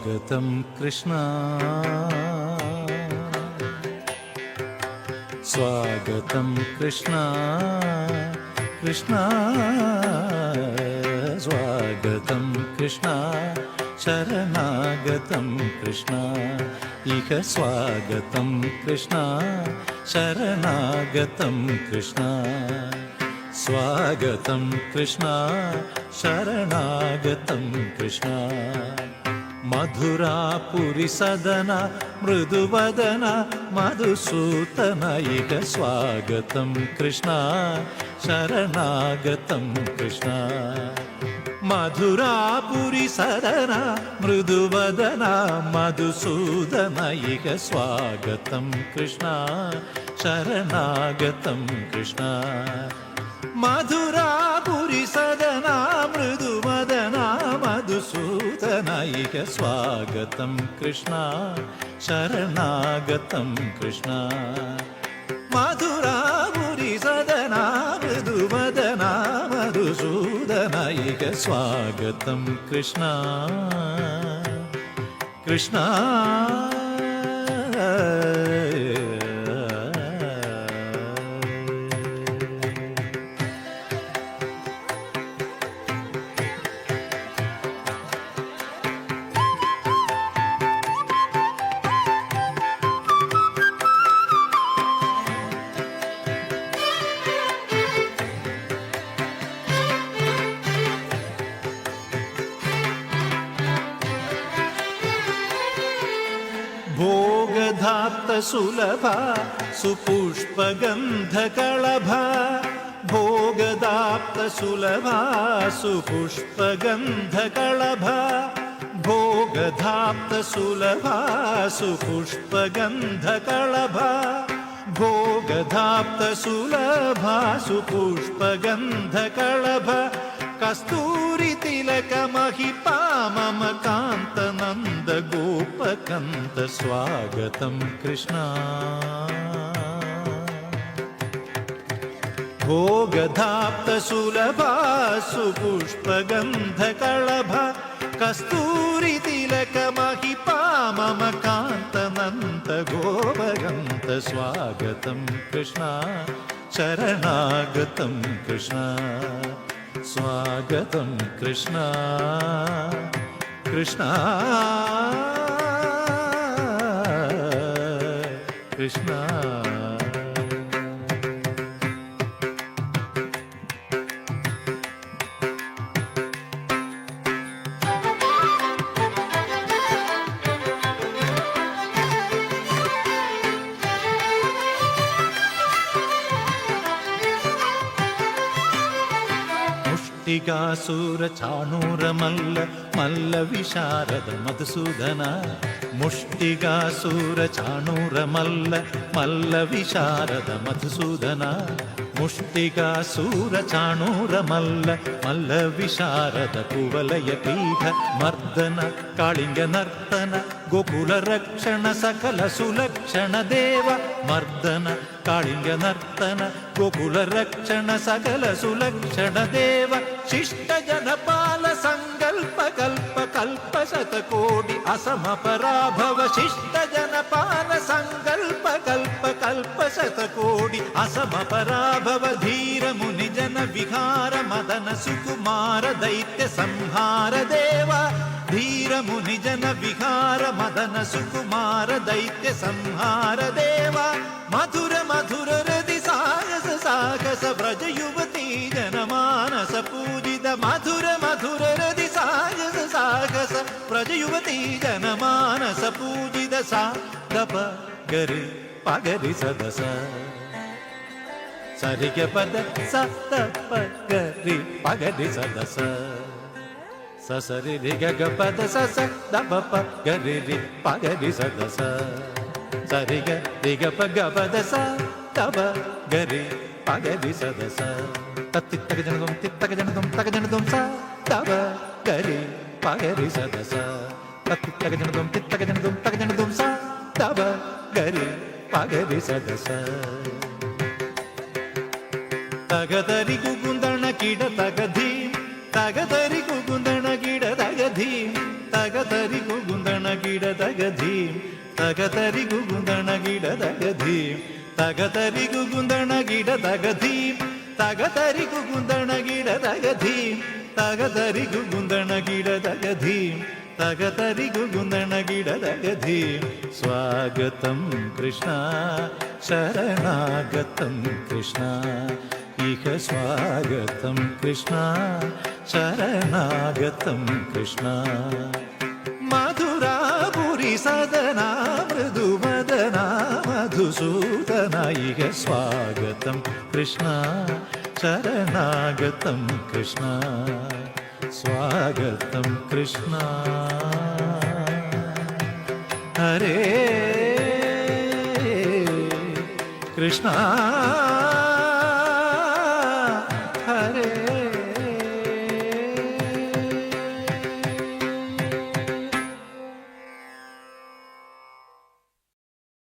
स्वागतं कृष्ण स्वागतं कृष्ण कृष्ण स्वागतं कृष्ण शरणागतं कृष्ण इह स्वागतं कृष्ण शरणागतं कृष्ण स्वागतं कृष्ण शरणागतं कृष्ण मधुरापुरी सदन मृदुवदन मधुसूदन इह स्वागतं कृष्ण शरणागतं कृष्ण मधुरापुरी सदन मृदुवदन मधुसूदन इह स्वागतं कृष्ण शरणागतं कृष्ण मधुरापुरी सदन मृदुवदन मधुसूदन इह स्वागतं कृष्ण शरणागतं कृष्ण मधुरापुरी सदन मृदुवदन मधुसूदन इह स्वागतं कृष्ण कृष्ण भोगधाप्त सुलभ सुपुष्पगन्धकळभ भोगधाप्त सुलभ सुपुष्पगन्धकळभ भोगधाप्त सुलभ सुपुष्पगन्धकळभ भोगधाप्त सुलभ सुपुष्पगन्धकळभ कस्तूरी तिलक महिपा मम कान्त नन्द गोपकन्त स्वागतं कृष्ण भोगधाप्त सुलभ सुपुष्पगन्धकळभ कस्तूरी तिलक महिपा मम कान्त नन्द गोपकन्त स्वागतं कृष्ण शरणागतं कृष्ण स्वागतं कृष्ण कृष्ण कृष्ण मुष्टिकासुर चाणूर मल्ल मल्ल विशारद मधुसूदन मुष्टिकासुर चाणूर मल्ल मल्ल विशारद मधुसूदन मुष्टिकासुर चाणूर मल्ल मल्ल विशारद कुवलय पीठ मर्दन कालिंग नर्तन गोकुल रक्षण सकल सुलक्षण देव मर्दन कालिंग नर्तन गोकुल रक्षण सकल सुलक्षण देव शिष्ट जनपाल संकल्प कल्प कल्प शतकोटि असम पराभव शिष्ट जनपाल संकल्प कल्प कल्प शतकोटि असम पराभव धीर मुनि जन विहार मदन सुकुमार दैत्य संहार देव धीर मुनि जन विहार मदन सुकुमार दैत्य संहार देव मधुर मधुर हृदि साहस साहस व्रज युवती जनमानस पूजित मधुर मधुर हृदि साहस साहस व्रज युवती जनमानस पूजित सा दप गरि पगरि सदस सरिग पद स दप गरि पगरि सदस ससरि ग पद स दप प गरि रि पगरि सदस सरि ग प ग पद स दप गरि पगरि सदस तत्तित्तक जनदुम स दप गरि पगरि सदस तत्तित्तक जनदुम स दप गरि पगरि सदस तगदरि कुकुन्दण किड तगधी तगदरि कुकुन्दण किड तगधी തകതരി കുകുന്ദണ കിട തകധീം തകതരി കുകുന്ദണ കിട തകധീം തകതരി കുകുന്ദണ കിട തകധീം തകതരി കുകുന്ദണ കിട തകധീം തകതരി കുകുന്ദണ കിട തകധീം തകതരി കുകുന്ദണ കിട തകധീം സ്വാഗതം കൃഷ്ണ ശരണാഗതം കൃഷ്ണ ഇഹ സ്വാഗതം കൃഷ്ണ ശരണാഗതം കൃഷ്ണ മധുരാപുരി സദനാ മൃദുവദനാ മധുസൂദന ഇഹ സ്വാഗതം കൃഷ്ണ ശരണാഗതം കൃഷ്ണ സ്വാഗതം കൃഷ്ണ ഹരേ കൃഷ്ണ